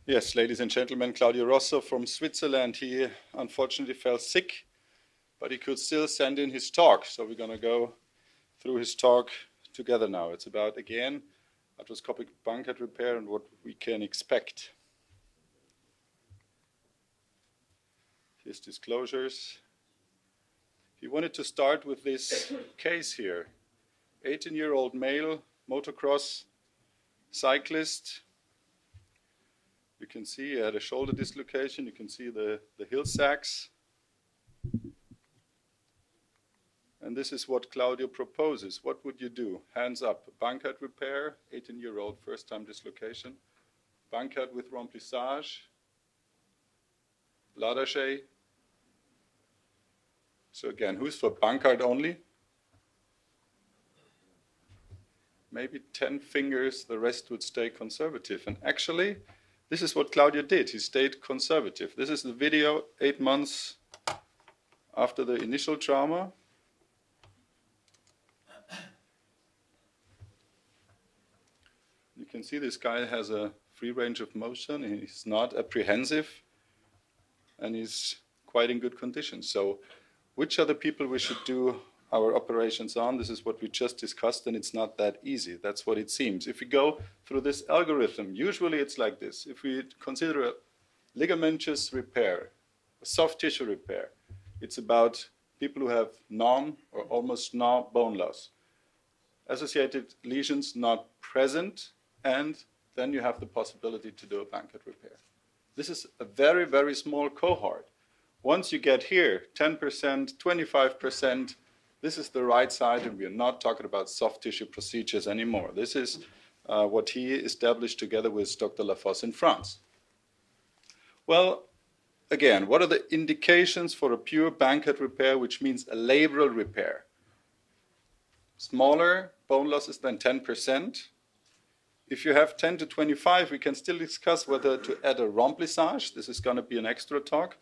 Yes, ladies and gentlemen, Claudio Rosso from Switzerland. He unfortunately fell sick, but he could still send in his talk. So we're going to go through his talk together now. It's about, again, arthroscopic Bankart repair and what we can expect. His disclosures. He wanted to start with this case here. 18-year-old male, motocross cyclist. You can see he had a shoulder dislocation. You can see the heel sacs. And this is what Claudio proposes. What would you do? Hands up. Bankart repair, 18-year-old, first-time dislocation. Bankart with remplissage. Ladachet. So again, who's for Bankart only? Maybe 10 fingers, the rest would stay conservative. And actually, this is what Claudio did. He stayed conservative. This is the video 8 months after the initial trauma. You can see this guy has a free range of motion. He's not apprehensive, and he's quite in good condition. So which are the people we should do our operations on? This is what we just discussed, and it's not that easy. That's what it seems. If we go through this algorithm, usually it's like this. If we consider a ligamentous repair, a soft tissue repair, it's about people who have none or almost no bone loss. Associated lesions not present, and then you have the possibility to do a Bankart repair. This is a very, very small cohort. Once you get here, 10%, 25%, this is the right side, and we are not talking about soft tissue procedures anymore. This is what he established together with Dr. Lafosse in France. Well, again, what are the indications for a pure Bankart repair, which means a labral repair? Smaller bone losses than 10%. If you have 10 to 25, we can still discuss whether to add a remplissage. This is going to be an extra talk.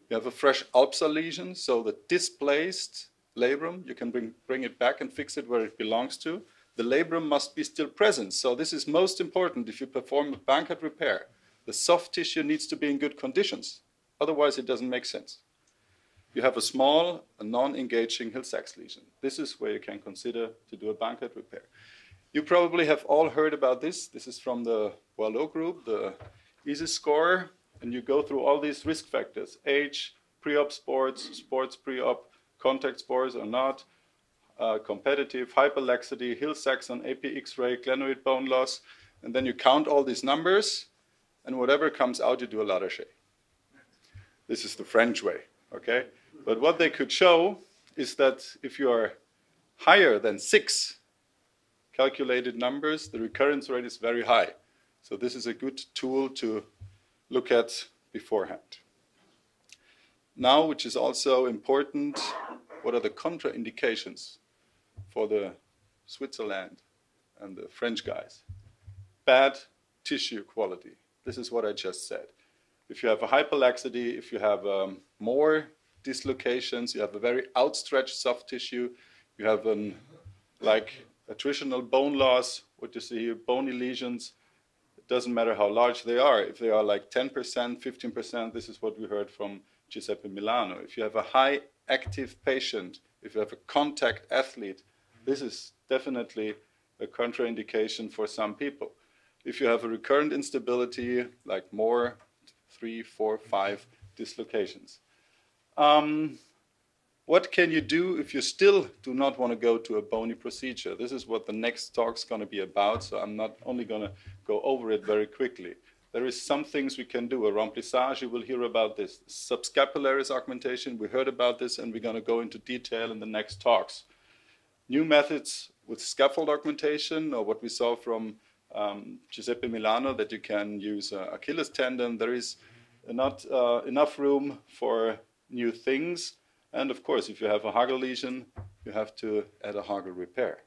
You have a fresh ulcer lesion, so the displaced labrum, you can bring it back and fix it where it belongs to. The labrum must be still present, so this is most important if you perform a Bankart repair. The soft tissue needs to be in good conditions, otherwise it doesn't make sense. You have a small, non-engaging heel sacs lesion. This is where you can consider to do a Bankart repair. You probably have all heard about this. This is from the Boileau group, the EASY score, and you go through all these risk factors: age, pre-op sports, sports pre-op, contact sports or not, competitive, hyperlaxity, heel sacs on AP X-ray, glenoid bone loss, and then you count all these numbers, and whatever comes out, you do a Ladachet. This is the French way, okay? But what they could show is that if you are higher than 6 calculated numbers, the recurrence rate is very high. So this is a good tool to look at beforehand. Now, which is also important, what are the contraindications for the Switzerland and the French guys? Bad tissue quality. This is what I just said. If you have a hyperlaxity, if you have more dislocations, you have a very outstretched soft tissue, you have like attritional bone loss, what you see here, bony lesions, it doesn't matter how large they are. If they are like 10%, 15%, this is what we heard from Giuseppe Milano. If you have a high active patient, if you have a contact athlete, this is definitely a contraindication for some people. If you have a recurrent instability, like more 3, 4, 5 dislocations. What can you do if you still do not want to go to a bony procedure? This is what the next talk's going to be about, so I'm not only going to go over it very quickly. There is some things we can do. A remplissage, you will hear about this. Subscapularis augmentation, we heard about this, and we're going to go into detail in the next talks. New methods with scaffold augmentation, or what we saw from Giuseppe Milano, that you can use Achilles tendon. There is not enough room for new things. And of course, if you have a Hagel lesion, you have to add a Hagel repair.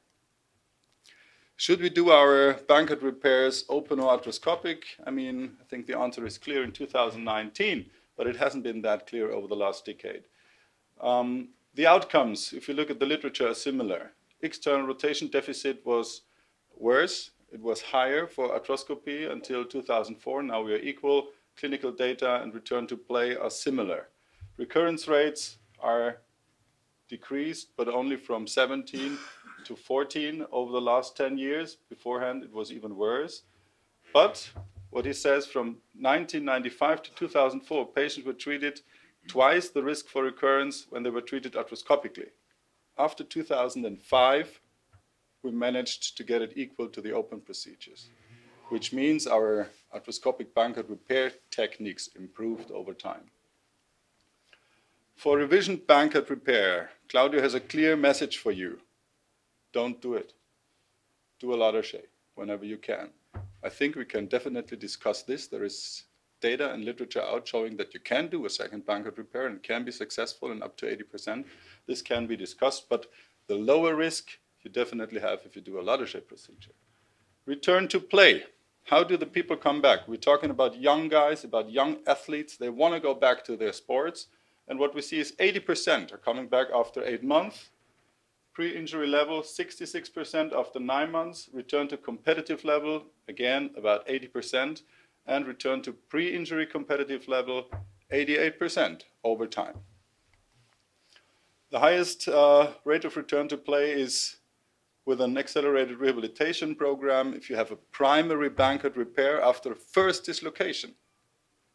Should we do our Bankart repairs open or arthroscopic? I mean, I think the answer is clear in 2019, but it hasn't been that clear over the last decade. The outcomes, if you look at the literature, are similar. External rotation deficit was worse. It was higher for arthroscopy until 2004. Now we are equal. Clinical data and return to play are similar. Recurrence rates are decreased, but only from 17 to 14 over the last 10 years. Beforehand, it was even worse. But what he says, from 1995 to 2004, patients were treated twice the risk for recurrence when they were treated arthroscopically. After 2005, we managed to get it equal to the open procedures, which means our arthroscopic Bankart repair techniques improved over time. For revision Bankart repair, Claudio has a clear message for you. Don't do it. Do a Longterm whenever you can. I think we can definitely discuss this. There is data and literature out showing that you can do a second Bankart repair and can be successful in up to 80%. This can be discussed, but the lower risk you definitely have if you do a Longterm procedure. Return to play. How do the people come back? We're talking about young guys, about young athletes. They want to go back to their sports. And what we see is 80% are coming back after 8 months. Pre-injury level, 66% after 9 months. Return to competitive level, again, about 80%. And return to pre-injury competitive level, 88% over time. The highest rate of return to play is with an accelerated rehabilitation program if you have a primary Bankart repair after first dislocation.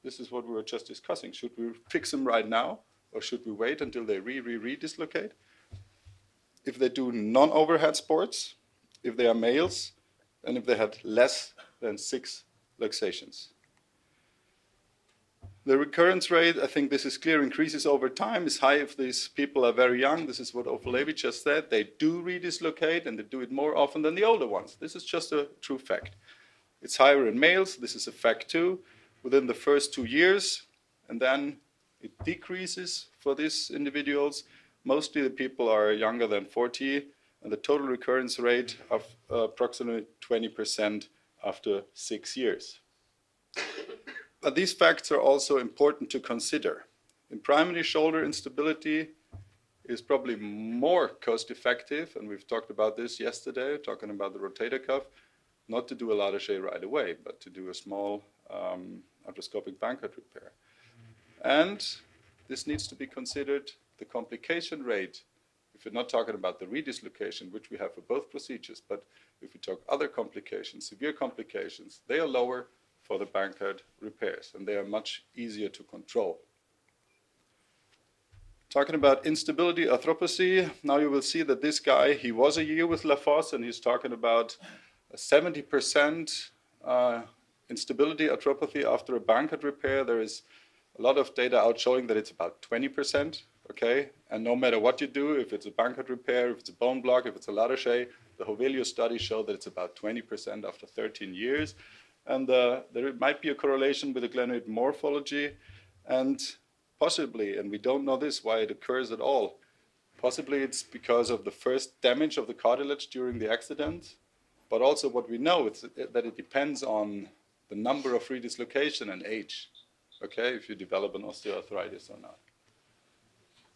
This is what we were just discussing. Should we fix them right now, or should we wait until they re-dislocate? If they do non-overhead sports, if they are males, and if they had less than 6 luxations. The recurrence rate, I think this is clear, increases over time, is high if these people are very young. This is what Ofalevi just said. They do redislocate, and they do it more often than the older ones. This is just a true fact. It's higher in males. This is a fact too, within the first 2 years, and then it decreases for these individuals. Mostly the people are younger than 40, and the total recurrence rate of approximately 20% after 6 years. But these facts are also important to consider. In primary shoulder instability, it is probably more cost-effective, and we've talked about this yesterday, talking about the rotator cuff, not to do a Longterm right away, but to do a small arthroscopic Bankart repair. And this needs to be considered. The complication rate, if you're not talking about the redislocation, which we have for both procedures, but if we talk other complications, severe complications, they are lower for the Bankart repairs, and they are much easier to control. Talking about instability arthropathy, now you will see that this guy, he was a year with Lafosse, and he's talking about a 70% instability arthropathy after a Bankart repair. There is a lot of data out showing that it's about 20%, okay? And no matter what you do, if it's a Bankart repair, if it's a bone block, if it's a Longterm, the Hovelio study showed that it's about 20% after 13 years. And there might be a correlation with the glenoid morphology, and possibly, and we don't know this, why it occurs at all. Possibly it's because of the first damage of the cartilage during the accident, but also what we know is that it depends on the number of redislocation and age, okay, if you develop an osteoarthritis or not.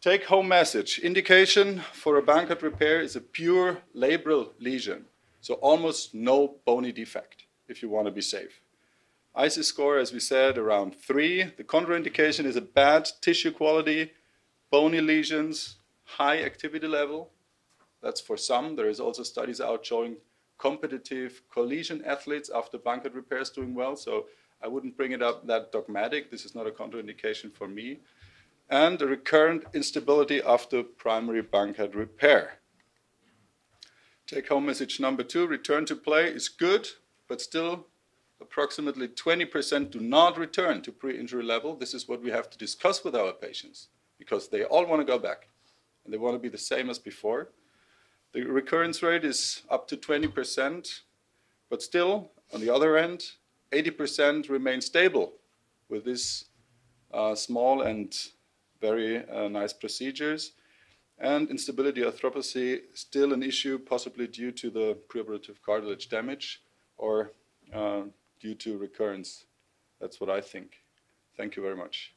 Take-home message. Indication for a Bankart repair is a pure labral lesion, so almost no bony defect if you want to be safe. ICE score, as we said, around 3. The contraindication is a bad tissue quality, bony lesions, high activity level. That's for some. There is also studies out showing competitive collision athletes after Bankart repairs doing well, so I wouldn't bring it up that dogmatic. This is not a contraindication for me. And a recurrent instability after primary Bankart repair. Take-home message number 2, return to play is good, but still approximately 20% do not return to pre-injury level. This is what we have to discuss with our patients, because they all want to go back, and they want to be the same as before. The recurrence rate is up to 20%, but still, on the other end, 80% remain stable with these small and very nice procedures. And instability arthropathy is still an issue, possibly due to the preoperative cartilage damage or due to recurrence. That's what I think. Thank you very much.